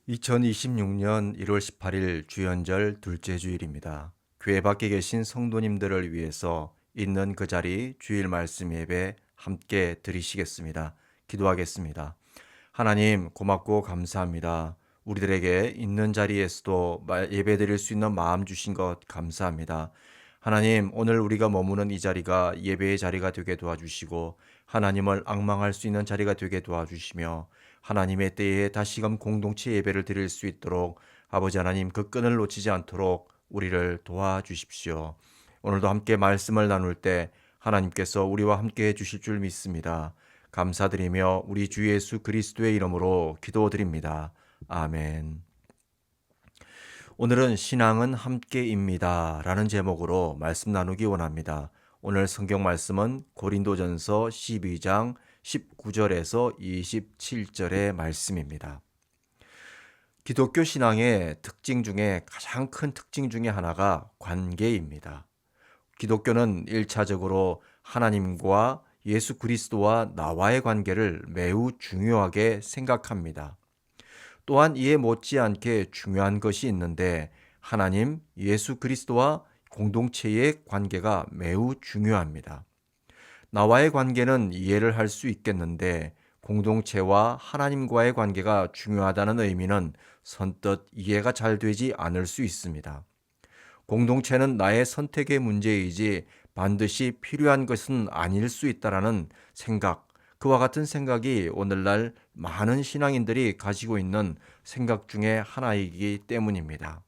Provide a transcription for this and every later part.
2026년 1월 18일 주연절 둘째 주일입니다. 교회 밖에 계신 성도님들을 위해서 있는 그 자리 주일 말씀 예배 함께 드리시겠습니다. 기도하겠습니다. 하나님 고맙고 감사합니다. 우리들에게 있는 자리에서도 예배 드릴 수 있는 마음 주신 것 감사합니다. 하나님, 오늘 우리가 머무는 이 자리가 예배의 자리가 되게 도와주시고 하나님을 앙망할 수 있는 자리가 되게 도와주시며 하나님의 때에 다시금 공동체 예배를 드릴 수 있도록 아버지 하나님 그 끈을 놓치지 않도록 우리를 도와주십시오. 오늘도 함께 말씀을 나눌 때 하나님께서 우리와 함께 해주실 줄 믿습니다. 감사드리며 우리 주 예수 그리스도의 이름으로 기도드립니다. 아멘. 오늘은 신앙은 함께입니다 라는 제목으로 말씀 나누기 원합니다. 오늘 성경 말씀은 고린도전서 12장 19절에서 27절의 말씀입니다. 기독교 신앙의 특징 중에 가장 큰 특징 중에 하나가 관계입니다. 기독교는 1차적으로 하나님과 예수 그리스도와 나와의 관계를 매우 중요하게 생각합니다. 또한 이에 못지않게 중요한 것이 있는데 하나님, 예수 그리스도와 공동체의 관계가 매우 중요합니다. 나와의 관계는 이해를 할 수 있겠는데 공동체와 하나님과의 관계가 중요하다는 의미는 선뜻 이해가 잘 되지 않을 수 있습니다. 공동체는 나의 선택의 문제이지 반드시 필요한 것은 아닐 수 있다라는 생각, 그와 같은 생각이 오늘날 많은 신앙인들이 가지고 있는 생각 중에 하나이기 때문입니다.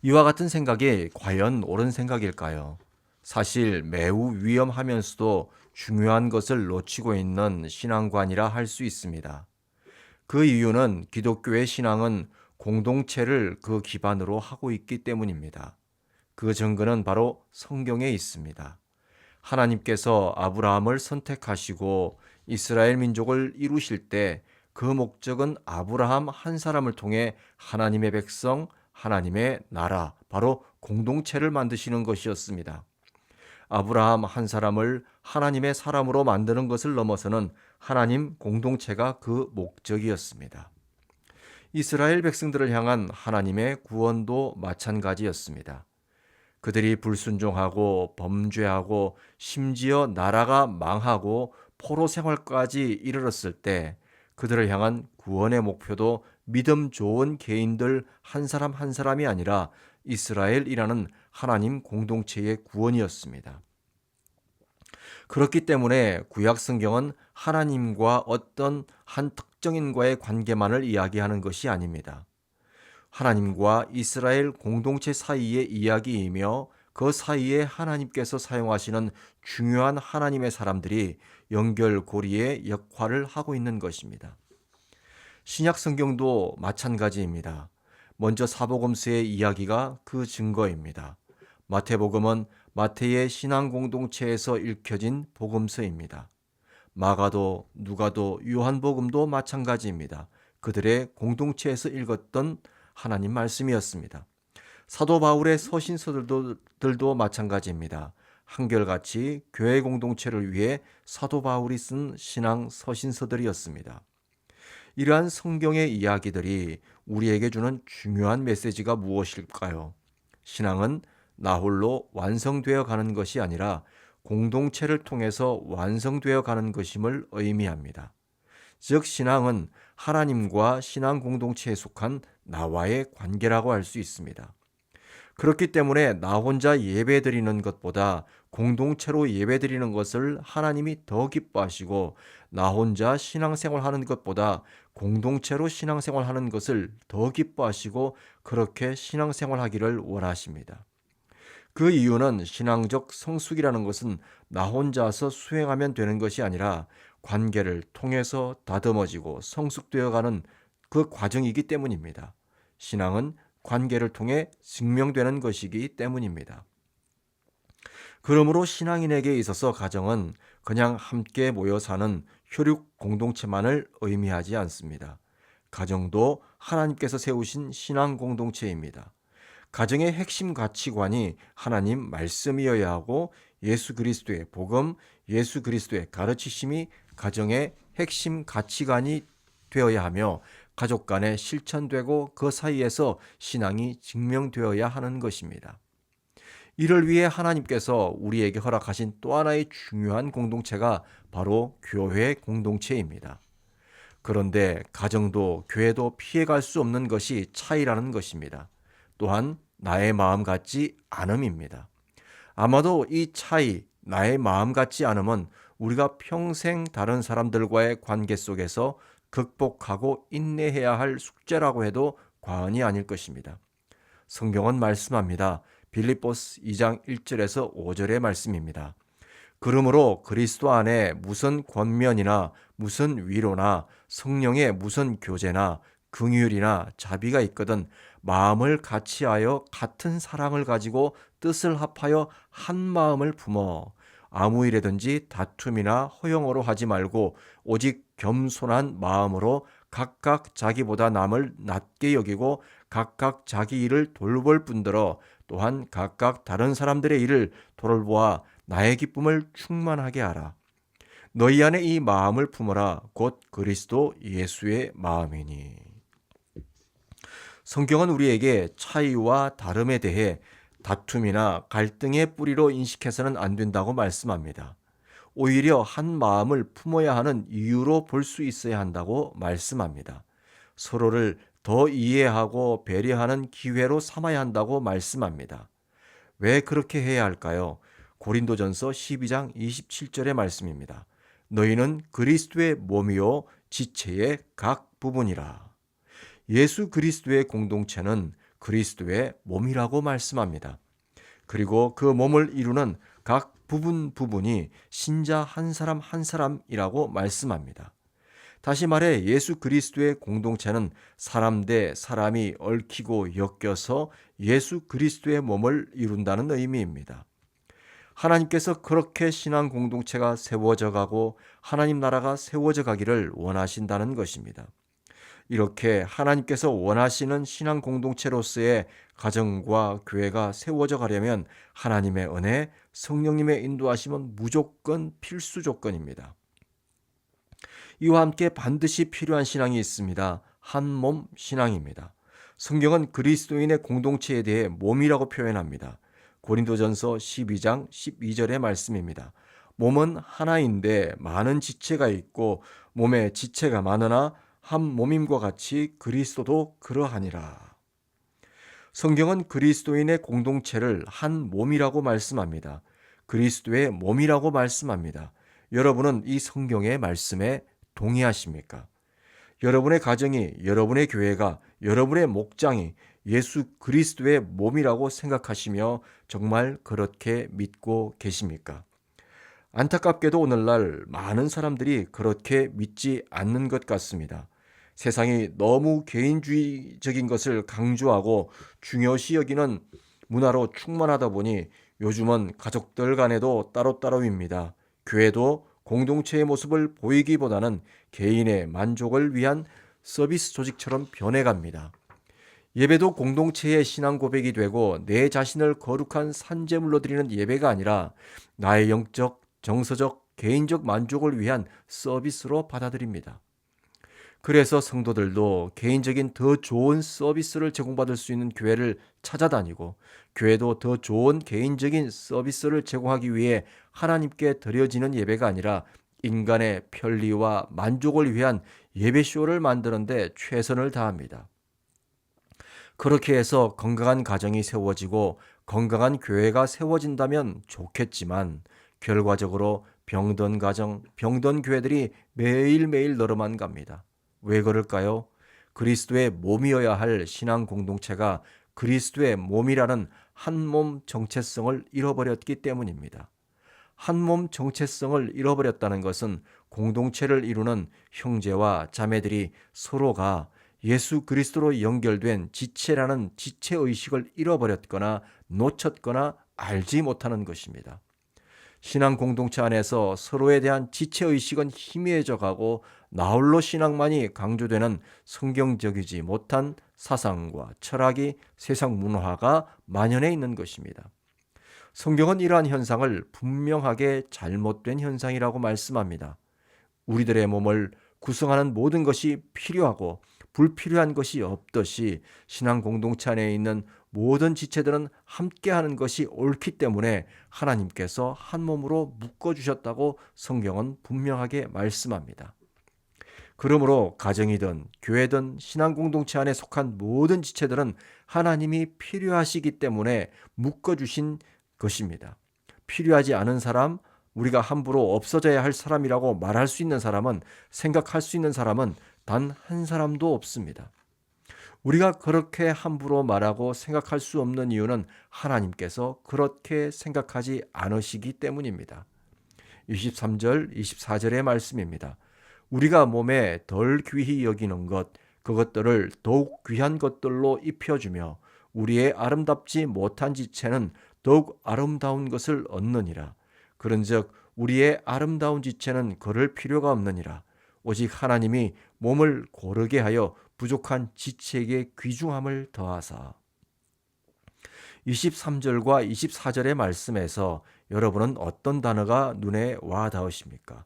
이와 같은 생각이 과연 옳은 생각일까요? 사실 매우 위험하면서도 중요한 것을 놓치고 있는 신앙관이라 할 수 있습니다. 그 이유는 기독교의 신앙은 공동체를 그 기반으로 하고 있기 때문입니다. 그 증거는 바로 성경에 있습니다. 하나님께서 아브라함을 선택하시고 이스라엘 민족을 이루실 때 그 목적은 아브라함 한 사람을 통해 하나님의 백성, 하나님의 나라, 바로 공동체를 만드시는 것이었습니다. 아브라함 한 사람을 하나님의 사람으로 만드는 것을 넘어서는 하나님 공동체가 그 목적이었습니다. 이스라엘 백성들을 향한 하나님의 구원도 마찬가지였습니다. 그들이 불순종하고 범죄하고 심지어 나라가 망하고 포로 생활까지 이르렀을 때 그들을 향한 구원의 목표도 믿음 좋은 개인들 한 사람 한 사람이 아니라 이스라엘이라는 하나님 공동체의 구원이었습니다. 그렇기 때문에 구약 성경은 하나님과 어떤 한 특정인과의 관계만을 이야기하는 것이 아닙니다. 하나님과 이스라엘 공동체 사이의 이야기이며 그 사이에 하나님께서 사용하시는 중요한 하나님의 사람들이 연결고리의 역할을 하고 있는 것입니다. 신약 성경도 마찬가지입니다. 먼저 사복음서의 이야기가 그 증거입니다. 마태복음은 마태의 신앙 공동체에서 읽혀진 복음서입니다. 마가도, 누가도, 요한복음도 마찬가지입니다. 그들의 공동체에서 읽었던 하나님 말씀이었습니다. 사도 바울의 서신서들도 마찬가지입니다. 한결같이 교회 공동체를 위해 사도 바울이 쓴 신앙 서신서들이었습니다. 이러한 성경의 이야기들이 우리에게 주는 중요한 메시지가 무엇일까요? 신앙은 나 홀로 완성되어 가는 것이 아니라 공동체를 통해서 완성되어 가는 것임을 의미합니다. 즉 신앙은 하나님과 신앙 공동체에 속한 나와의 관계라고 할 수 있습니다. 그렇기 때문에 나 혼자 예배드리는 것보다 공동체로 예배드리는 것을 하나님이 더 기뻐하시고 나 혼자 신앙생활하는 것보다 공동체로 신앙생활하는 것을 더 기뻐하시고 그렇게 신앙생활하기를 원하십니다. 그 이유는 신앙적 성숙이라는 것은 나 혼자서 수행하면 되는 것이 아니라 관계를 통해서 다듬어지고 성숙되어가는 그 과정이기 때문입니다. 신앙은 관계를 통해 증명되는 것이기 때문입니다. 그러므로 신앙인에게 있어서 가정은 그냥 함께 모여 사는 혈육 공동체만을 의미하지 않습니다. 가정도 하나님께서 세우신 신앙 공동체입니다. 가정의 핵심 가치관이 하나님 말씀이어야 하고 예수 그리스도의 복음, 예수 그리스도의 가르치심이 가정의 핵심 가치관이 되어야 하며 가족 간에 실천되고 그 사이에서 신앙이 증명되어야 하는 것입니다. 이를 위해 하나님께서 우리에게 허락하신 또 하나의 중요한 공동체가 바로 교회 공동체입니다. 그런데 가정도 교회도 피해갈 수 없는 것이 차이라는 것입니다. 또한 나의 마음 같지 않음입니다. 아마도 이 차이, 나의 마음 같지 않음은 우리가 평생 다른 사람들과의 관계 속에서 극복하고 인내해야 할 숙제라고 해도 과언이 아닐 것입니다. 성경은 말씀합니다. 빌립보스 2장 1절에서 5절의 말씀입니다. 그러므로 그리스도 안에 무슨 권면이나 무슨 위로나 성령의 무슨 교제나 긍휼이나 자비가 있거든 마음을 같이하여 같은 사랑을 가지고 뜻을 합하여 한 마음을 품어 아무 일에든지 다툼이나 허영으로 하지 말고 오직 겸손한 마음으로 각각 자기보다 남을 낮게 여기고 각각 자기 일을 돌볼 뿐더러 또한 각각 다른 사람들의 일을 돌보아 나의 기쁨을 충만하게 하라. 너희 안에 이 마음을 품어라. 곧 그리스도 예수의 마음이니. 성경은 우리에게 차이와 다름에 대해 다툼이나 갈등의 뿌리로 인식해서는 안 된다고 말씀합니다. 오히려 한 마음을 품어야 하는 이유로 볼 수 있어야 한다고 말씀합니다. 서로를 더 이해하고 배려하는 기회로 삼아야 한다고 말씀합니다. 왜 그렇게 해야 할까요? 고린도전서 12장 27절의 말씀입니다. 너희는 그리스도의 몸이요 지체의 각 부분이라. 예수 그리스도의 공동체는 그리스도의 몸이라고 말씀합니다. 그리고 그 몸을 이루는 각 부분이 신자 한 사람 한 사람이라고 말씀합니다. 다시 말해 예수 그리스도의 공동체는 사람 대 사람이 얽히고 엮여서 예수 그리스도의 몸을 이룬다는 의미입니다. 하나님께서 그렇게 신앙 공동체가 세워져 가고 하나님 나라가 세워져 가기를 원하신다는 것입니다. 이렇게 하나님께서 원하시는 신앙 공동체로서의 가정과 교회가 세워져 가려면 하나님의 은혜, 성령님의 인도하심은 무조건 필수 조건입니다. 이와 함께 반드시 필요한 신앙이 있습니다. 한 몸 신앙입니다. 성경은 그리스도인의 공동체에 대해 몸이라고 표현합니다. 고린도전서 12장 12절의 말씀입니다. 몸은 하나인데 많은 지체가 있고 몸에 지체가 많으나 한 몸임과 같이 그리스도도 그러하니라. 성경은 그리스도인의 공동체를 한 몸이라고 말씀합니다. 그리스도의 몸이라고 말씀합니다. 여러분은 이 성경의 말씀에 동의하십니까? 여러분의 가정이, 여러분의 교회가, 여러분의 목장이 예수 그리스도의 몸이라고 생각하시며 정말 그렇게 믿고 계십니까? 안타깝게도 오늘날 많은 사람들이 그렇게 믿지 않는 것 같습니다. 세상이 너무 개인주의적인 것을 강조하고 중요시 여기는 문화로 충만하다 보니 요즘은 가족들 간에도 따로따로입니다. 교회도 공동체의 모습을 보이기보다는 개인의 만족을 위한 서비스 조직처럼 변해갑니다. 예배도 공동체의 신앙 고백이 되고 내 자신을 거룩한 산제물로 드리는 예배가 아니라 나의 영적, 정서적, 개인적 만족을 위한 서비스로 받아들입니다. 그래서 성도들도 개인적인 더 좋은 서비스를 제공받을 수 있는 교회를 찾아다니고 교회도 더 좋은 개인적인 서비스를 제공하기 위해 하나님께 드려지는 예배가 아니라 인간의 편리와 만족을 위한 예배쇼를 만드는 데 최선을 다합니다. 그렇게 해서 건강한 가정이 세워지고 건강한 교회가 세워진다면 좋겠지만 결과적으로 병든 가정, 병든 교회들이 매일매일 늘어만 갑니다. 왜 그럴까요? 그리스도의 몸이어야 할 신앙 공동체가 그리스도의 몸이라는 한 몸 정체성을 잃어버렸기 때문입니다. 한 몸 정체성을 잃어버렸다는 것은 공동체를 이루는 형제와 자매들이 서로가 예수 그리스도로 연결된 지체라는 지체의식을 잃어버렸거나 놓쳤거나 알지 못하는 것입니다. 신앙 공동체 안에서 서로에 대한 지체의식은 희미해져 가고 나홀로 신앙만이 강조되는 성경적이지 못한 사상과 철학이 세상 문화가 만연해 있는 것입니다. 성경은 이러한 현상을 분명하게 잘못된 현상이라고 말씀합니다. 우리들의 몸을 구성하는 모든 것이 필요하고 불필요한 것이 없듯이 신앙 공동체 안에 있는 모든 지체들은 함께하는 것이 옳기 때문에 하나님께서 한 몸으로 묶어주셨다고 성경은 분명하게 말씀합니다. 그러므로 가정이든 교회든 신앙 공동체 안에 속한 모든 지체들은 하나님이 필요하시기 때문에 묶어주신 것입니다. 필요하지 않은 사람, 우리가 함부로 없어져야 할 사람이라고 말할 수 있는 사람은, 생각할 수 있는 사람은 단 한 사람도 없습니다. 우리가 그렇게 함부로 말하고 생각할 수 없는 이유는 하나님께서 그렇게 생각하지 않으시기 때문입니다. 23절, 24절의 말씀입니다. 우리가 몸에 덜 귀히 여기는 것, 그것들을 더욱 귀한 것들로 입혀주며 우리의 아름답지 못한 지체는 더욱 아름다운 것을 얻느니라. 그런즉 우리의 아름다운 지체는 그럴 필요가 없느니라. 오직 하나님이 몸을 고르게 하여 부족한 지체에게 귀중함을 더하사. 23절과 24절의 말씀에서 여러분은 어떤 단어가 눈에 와 닿으십니까?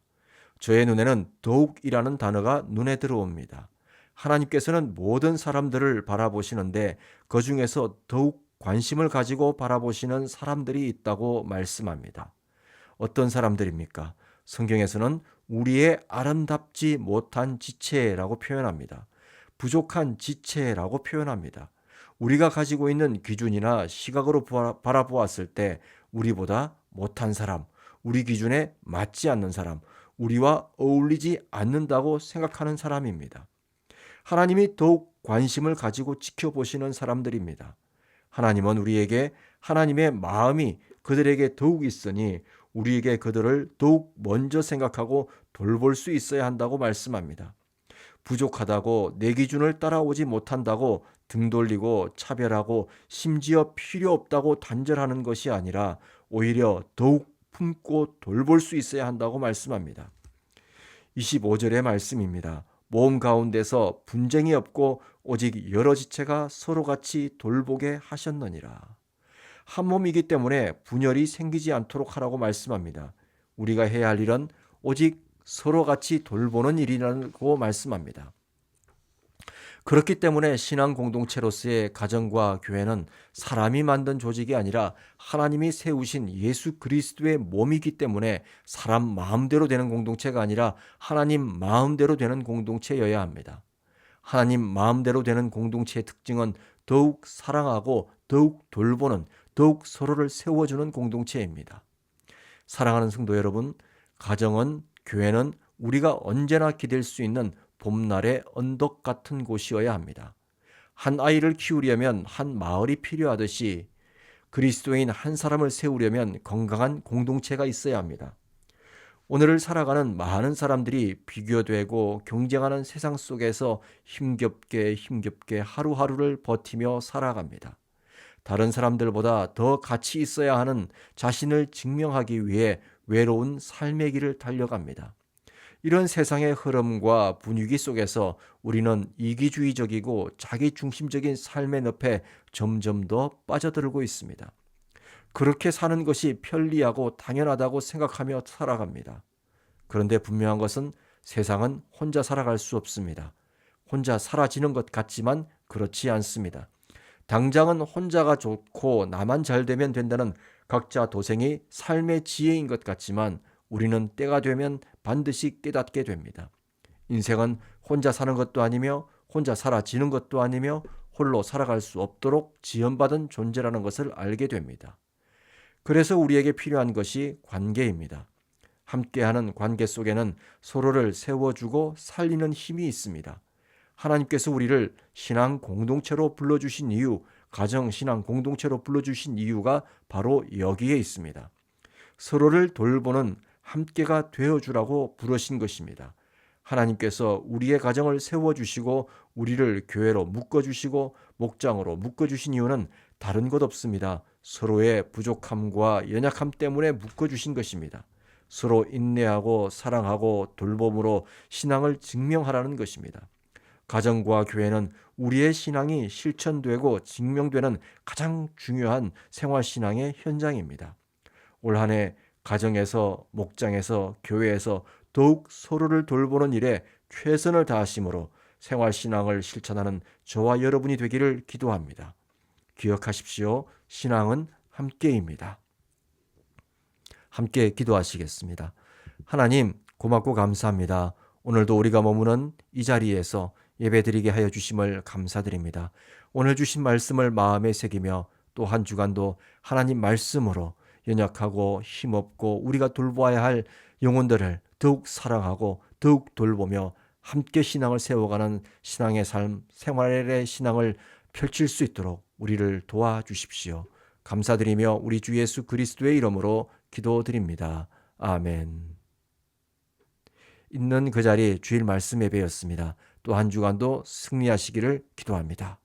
저의 눈에는 더욱이라는 단어가 눈에 들어옵니다. 하나님께서는 모든 사람들을 바라보시는데 그 중에서 더욱 관심을 가지고 바라보시는 사람들이 있다고 말씀합니다. 어떤 사람들입니까? 성경에서는 우리의 아름답지 못한 지체라고 표현합니다. 부족한 지체라고 표현합니다. 우리가 가지고 있는 기준이나 시각으로 바라보았을 때 우리보다 못한 사람, 우리 기준에 맞지 않는 사람, 우리와 어울리지 않는다고 생각하는 사람입니다. 하나님이 더욱 관심을 가지고 지켜보시는 사람들입니다. 하나님은 우리에게 하나님의 마음이 그들에게 더욱 있으니 우리에게 그들을 더욱 먼저 생각하고 돌볼 수 있어야 한다고 말씀합니다. 부족하다고 내 기준을 따라오지 못한다고 등 돌리고 차별하고 심지어 필요 없다고 단절하는 것이 아니라 오히려 더욱 품고 돌볼 수 있어야 한다고 말씀합니다. 25절의 말씀입니다. 몸 가운데서 분쟁이 없고 오직 여러 지체가 서로 같이 돌보게 하셨느니라. 한 몸이기 때문에 분열이 생기지 않도록 하라고 말씀합니다. 우리가 해야 할 일은 오직 서로 같이 돌보는 일이라고 말씀합니다. 그렇기 때문에 신앙 공동체로서의 가정과 교회는 사람이 만든 조직이 아니라 하나님이 세우신 예수 그리스도의 몸이기 때문에 사람 마음대로 되는 공동체가 아니라 하나님 마음대로 되는 공동체여야 합니다. 하나님 마음대로 되는 공동체의 특징은 더욱 사랑하고 더욱 돌보는, 더욱 서로를 세워주는 공동체입니다. 사랑하는 성도 여러분, 가정은, 교회는 우리가 언제나 기댈 수 있는 봄날의 언덕 같은 곳이어야 합니다. 한 아이를 키우려면 한 마을이 필요하듯이 그리스도인 한 사람을 세우려면 건강한 공동체가 있어야 합니다. 오늘을 살아가는 많은 사람들이 비교되고 경쟁하는 세상 속에서 힘겹게 하루하루를 버티며 살아갑니다. 다른 사람들보다 더 가치 있어야 하는 자신을 증명하기 위해 외로운 삶의 길을 달려갑니다. 이런 세상의 흐름과 분위기 속에서 우리는 이기주의적이고 자기중심적인 삶의 늪에 점점 더 빠져들고 있습니다. 그렇게 사는 것이 편리하고 당연하다고 생각하며 살아갑니다. 그런데 분명한 것은 세상은 혼자 살아갈 수 없습니다. 혼자 사라지는 것 같지만 그렇지 않습니다. 당장은 혼자가 좋고 나만 잘 되면 된다는 각자 도생이 삶의 지혜인 것 같지만 우리는 때가 되면 반드시 깨닫게 됩니다. 인생은 혼자 사는 것도 아니며 혼자 사라지는 것도 아니며 홀로 살아갈 수 없도록 지원받은 존재라는 것을 알게 됩니다. 그래서 우리에게 필요한 것이 관계입니다. 함께하는 관계 속에는 서로를 세워주고 살리는 힘이 있습니다. 하나님께서 우리를 신앙 공동체로 불러주신 이유, 가정 신앙 공동체로 불러주신 이유가 바로 여기에 있습니다. 서로를 돌보는 함께가 되어주라고 부르신 것입니다. 하나님께서 우리의 가정을 세워주시고 우리를 교회로 묶어주시고 목장으로 묶어주신 이유는 다른 것 없습니다. 서로의 부족함과 연약함 때문에 묶어주신 것입니다. 서로 인내하고 사랑하고 돌봄으로 신앙을 증명하라는 것입니다. 가정과 교회는 우리의 신앙이 실천되고 증명되는 가장 중요한 생활신앙의 현장입니다. 올 한 해 가정에서, 목장에서, 교회에서 더욱 서로를 돌보는 일에 최선을 다하심으로 생활신앙을 실천하는 저와 여러분이 되기를 기도합니다. 기억하십시오. 신앙은 함께입니다. 함께 기도하시겠습니다. 하나님, 고맙고 감사합니다. 오늘도 우리가 머무는 이 자리에서 예배드리게 하여 주심을 감사드립니다. 오늘 주신 말씀을 마음에 새기며 또 한 주간도 하나님 말씀으로 연약하고 힘없고 우리가 돌보아야 할 영혼들을 더욱 사랑하고 더욱 돌보며 함께 신앙을 세워가는 신앙의 삶, 생활의 신앙을 펼칠 수 있도록 우리를 도와주십시오. 감사드리며 우리 주 예수 그리스도의 이름으로 기도드립니다. 아멘. 있는 그 자리 주일 말씀 예배였습니다. 또 한 주간도 승리하시기를 기도합니다.